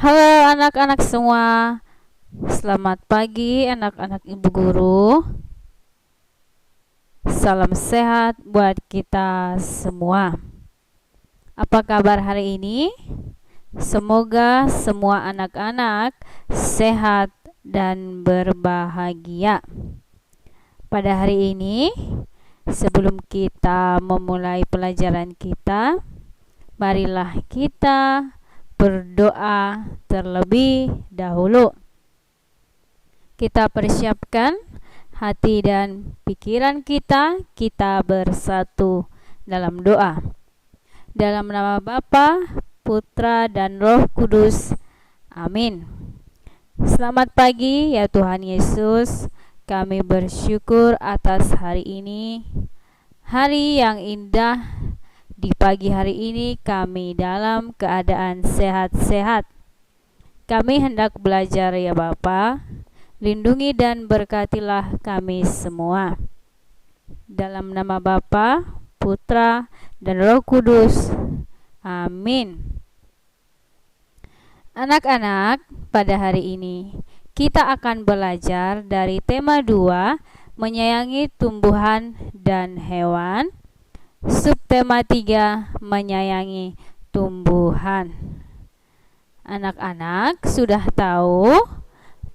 Halo anak-anak semua, selamat pagi anak-anak ibu guru. Salam sehat buat kita semua. Apa kabar hari ini? Semoga semua anak-anak sehat dan berbahagia. Pada hari ini, sebelum kita memulai pelajaran kita, marilah kita berdoa terlebih dahulu. Kita persiapkan hati dan pikiran kita bersatu dalam doa. Dalam nama Bapa, Putra, dan Roh Kudus. Amin. Selamat pagi ya Tuhan Yesus. Kami bersyukur atas hari ini, hari yang indah. Di pagi hari ini kami dalam keadaan sehat-sehat. Kami hendak belajar ya Bapa. Lindungi dan berkatilah kami semua. Dalam nama Bapa, Putra, dan Roh Kudus. Amin. Anak-anak, pada hari ini kita akan belajar dari tema 2, menyayangi tumbuhan dan hewan. Subtema 3, menyayangi tumbuhan. Anak-anak sudah tahu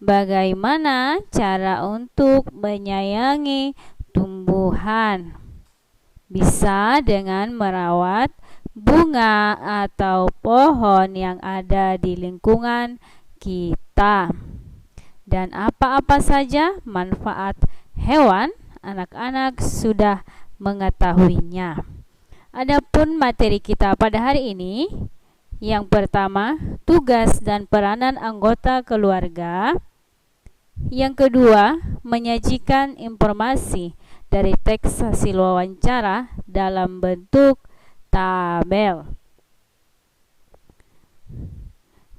bagaimana cara untuk menyayangi tumbuhan? Bisa dengan merawat bunga atau pohon yang ada di lingkungan kita. Dan apa-apa saja manfaat hewan, anak-anak sudah mengetahuinya. Adapun materi kita pada hari ini, yang pertama, tugas dan peranan anggota keluarga. Yang kedua, menyajikan informasi dari teks hasil wawancara dalam bentuk tabel.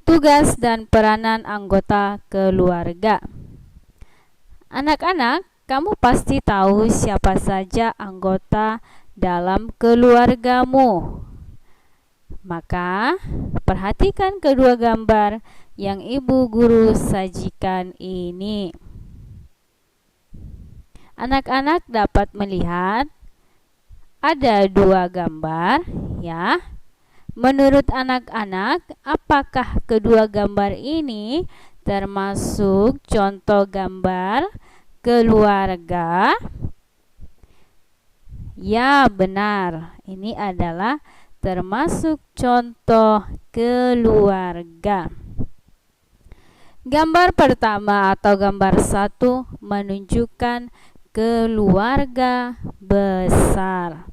Tugas dan peranan anggota keluarga. Anak-anak, kamu pasti tahu siapa saja anggota dalam keluargamu. Maka, perhatikan kedua gambar yang ibu guru sajikan ini. Anak-anak dapat melihat ada 2 gambar ya. Menurut anak-anak, apakah kedua gambar ini termasuk contoh gambar keluarga? Ya, benar. Ini adalah termasuk contoh keluarga. Gambar pertama atau gambar 1 menunjukkan keluarga besar.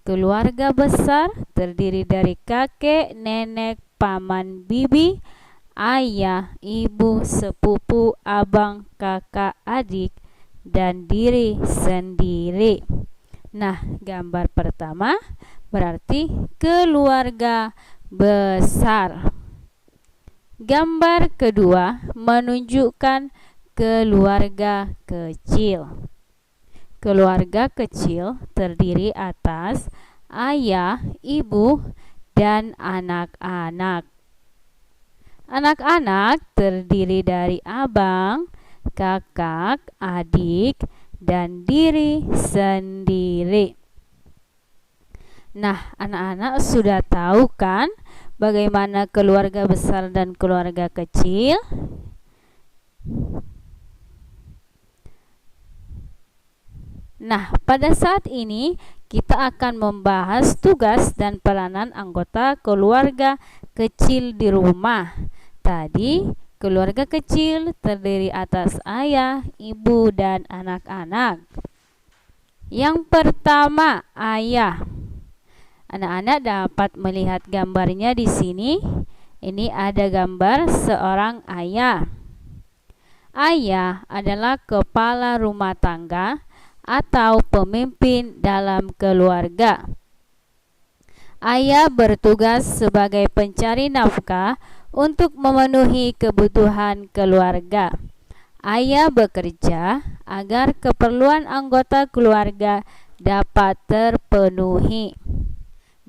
Keluarga besar terdiri dari kakek, nenek, paman, bibi, ayah, ibu, sepupu, abang, kakak, adik, dan diri sendiri. Nah, gambar pertama berarti keluarga besar. Gambar kedua menunjukkan keluarga kecil. Keluarga kecil terdiri atas ayah, ibu, dan anak-anak. Anak-anak terdiri dari abang, kakak, adik, dan diri sendiri. Nah, anak-anak sudah tahu kan bagaimana keluarga besar dan keluarga kecil? Nah, pada saat ini kita akan membahas tugas dan peranan anggota keluarga kecil di rumah. Tadi, keluarga kecil terdiri atas ayah, ibu, dan anak-anak. Yang pertama, ayah. Anak-anak dapat melihat gambarnya di sini. Ini ada gambar seorang ayah. Ayah adalah kepala rumah tangga atau pemimpin dalam keluarga. Ayah bertugas sebagai pencari nafkah untuk memenuhi kebutuhan keluarga. Ayah bekerja agar keperluan anggota keluarga dapat terpenuhi,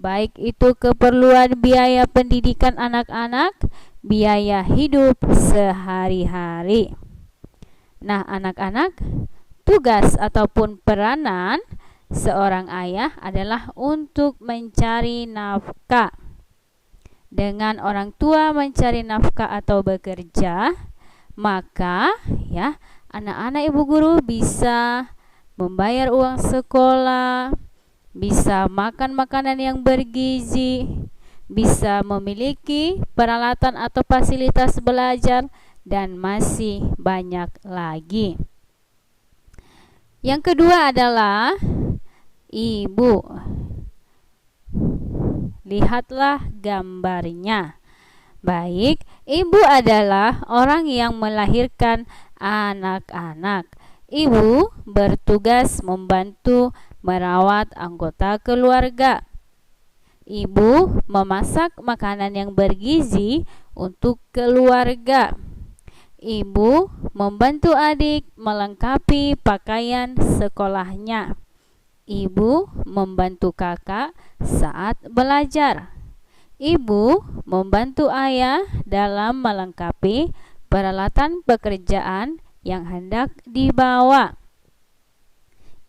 baik itu keperluan biaya pendidikan anak-anak, biaya hidup sehari-hari. Nah, anak-anak, tugas ataupun peranan seorang ayah adalah untuk mencari nafkah. Dengan orang tua mencari nafkah atau bekerja, maka ya, anak-anak ibu guru bisa membayar uang sekolah, bisa makan makanan yang bergizi, bisa memiliki peralatan atau fasilitas belajar, dan masih banyak lagi. Yang kedua adalah ibu. Lihatlah gambarnya. Baik, ibu adalah orang yang melahirkan anak-anak. Ibu bertugas membantu merawat anggota keluarga. Ibu memasak makanan yang bergizi untuk keluarga. Ibu membantu adik melengkapi pakaian sekolahnya. Ibu membantu kakak saat belajar. Ibu membantu ayah dalam melengkapi peralatan pekerjaan yang hendak dibawa.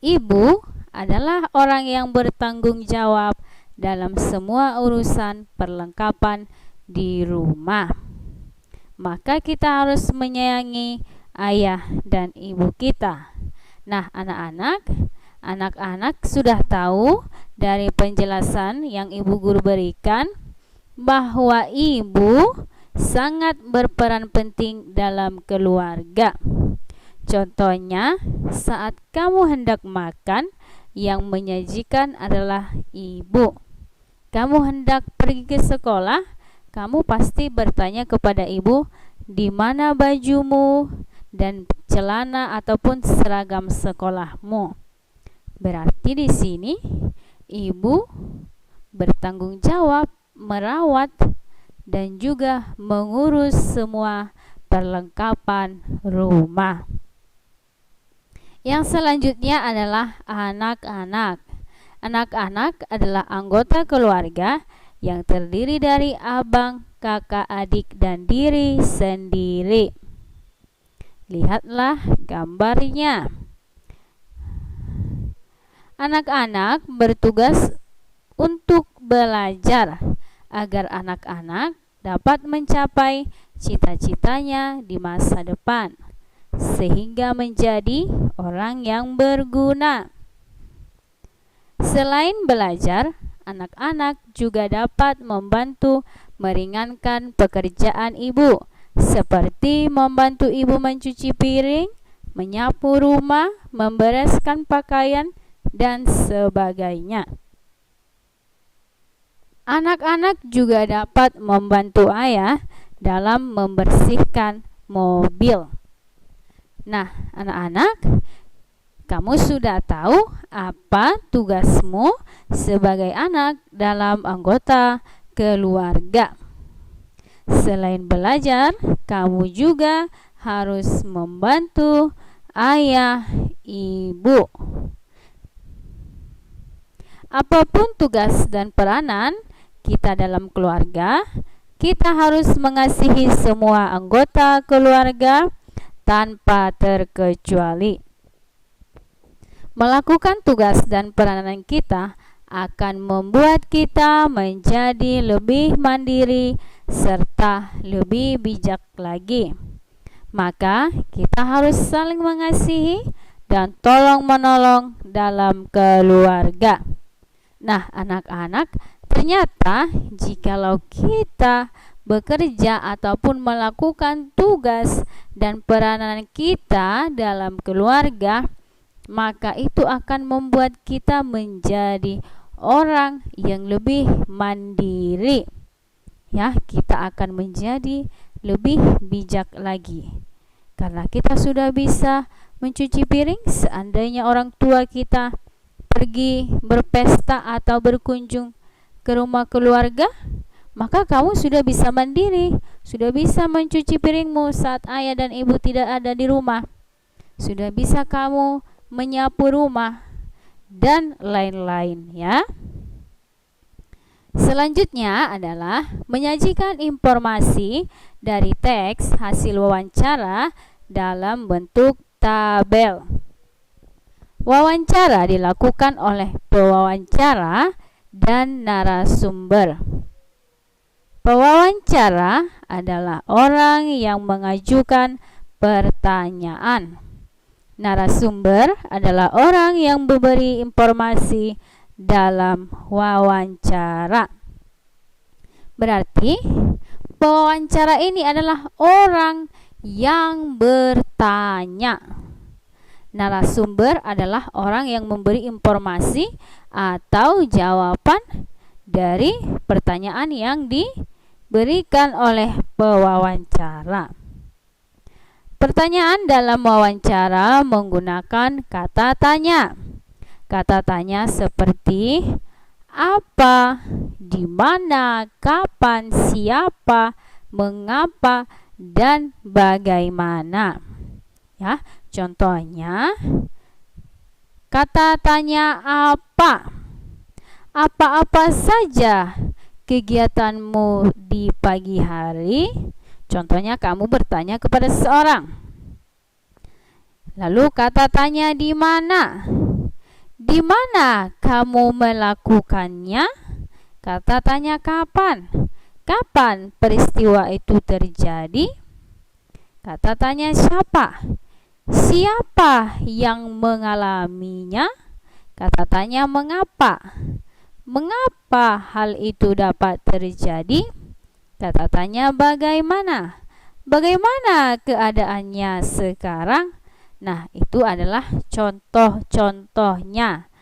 Ibu adalah orang yang bertanggung jawab dalam semua urusan perlengkapan di rumah. Maka kita harus menyayangi ayah dan ibu kita. Nah, anak-anak sudah tahu dari penjelasan yang ibu guru berikan bahwa ibu sangat berperan penting dalam keluarga. Contohnya, saat kamu hendak makan, yang menyajikan adalah ibu. Kamu hendak pergi ke sekolah, kamu pasti bertanya kepada ibu, di mana bajumu dan celana ataupun seragam sekolahmu. Berarti di sini ibu bertanggung jawab merawat dan juga mengurus semua perlengkapan rumah. Yang selanjutnya adalah anak-anak. Anak-anak adalah anggota keluarga yang terdiri dari abang, kakak, adik, dan diri sendiri. Lihatlah gambarnya. Anak-anak bertugas untuk belajar agar anak-anak dapat mencapai cita-citanya di masa depan, sehingga menjadi orang yang berguna. Selain belajar, anak-anak juga dapat membantu meringankan pekerjaan ibu, seperti membantu ibu mencuci piring, menyapu rumah, membereskan pakaian, dan sebagainya. Anak-anak juga dapat membantu ayah dalam membersihkan mobil. Nah, anak-anak, kamu sudah tahu apa tugasmu sebagai anak dalam anggota keluarga. Selain belajar, kamu juga harus membantu ayah, ibu. Apapun tugas dan peranan kita dalam keluarga, kita harus mengasihi semua anggota keluarga tanpa terkecuali. Melakukan tugas dan peranan kita akan membuat kita menjadi lebih mandiri serta lebih bijak lagi. Maka kita harus saling mengasihi dan tolong-menolong dalam keluarga. Nah, anak-anak, ternyata jikalau kita bekerja ataupun melakukan tugas dan peranan kita dalam keluarga, maka itu akan membuat kita menjadi orang yang lebih mandiri. Ya, kita akan menjadi lebih bijak lagi. Karena kita sudah bisa mencuci piring, seandainya orang tua kita pergi berpesta atau berkunjung ke rumah keluarga, maka kamu sudah bisa mandiri, sudah bisa mencuci piringmu saat ayah dan ibu tidak ada di rumah. Sudah bisa kamu menyapu rumah dan lain-lain, ya. Selanjutnya adalah menyajikan informasi dari teks hasil wawancara dalam bentuk tabel. Wawancara dilakukan oleh pewawancara dan narasumber. Pewawancara adalah orang yang mengajukan pertanyaan. Narasumber adalah orang yang memberi informasi dalam wawancara. Berarti pewawancara ini adalah orang yang bertanya. Narasumber adalah orang yang memberi informasi atau jawaban dari pertanyaan yang diberikan oleh pewawancara. Pertanyaan dalam wawancara menggunakan kata tanya. Kata tanya seperti apa, di mana, kapan, siapa, mengapa, dan bagaimana. Ya, contohnya kata tanya apa? Apa-apa saja kegiatanmu di pagi hari? Contohnya kamu bertanya kepada seseorang. Lalu kata tanya di mana? Di mana kamu melakukannya? Kata tanya kapan? Kapan peristiwa itu terjadi? Kata tanya siapa? Siapa yang mengalaminya? Kata tanya mengapa? Mengapa hal itu dapat terjadi? Kata tanya bagaimana? Bagaimana keadaannya sekarang? Nah, itu adalah contoh-contohnya.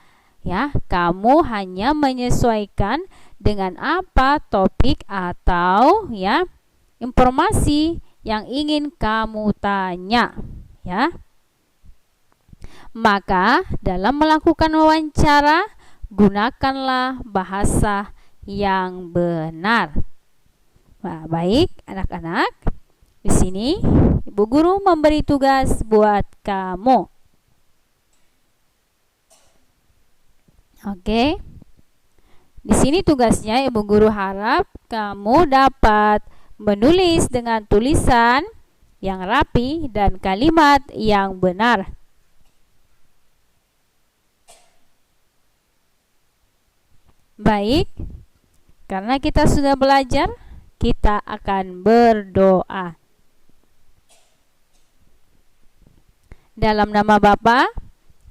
Ya, kamu hanya menyesuaikan dengan apa topik atau ya informasi yang ingin kamu tanya, ya. Maka dalam melakukan wawancara, gunakanlah bahasa yang benar. Nah, baik anak-anak, di sini Ibu Guru memberi tugas buat kamu. Oke. Di sini tugasnya Ibu Guru harap kamu dapat menulis dengan tulisan yang rapi dan kalimat yang benar. Baik, karena kita sudah belajar, kita akan berdoa. Dalam nama Bapa,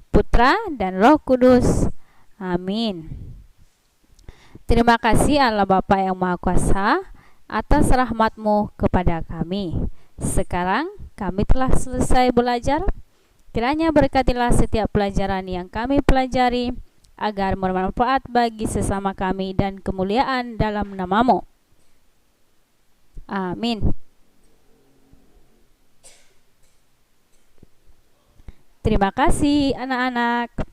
Putra, dan Roh Kudus. Amin. Terima kasih Allah Bapa yang Maha Kuasa atas rahmat-Mu kepada kami. Sekarang kami telah selesai belajar. Kiranya berkatilah setiap pelajaran yang kami pelajari, agar bermanfaat bagi sesama kami dan kemuliaan dalam nama-Mu. Amin. Terima kasih anak-anak.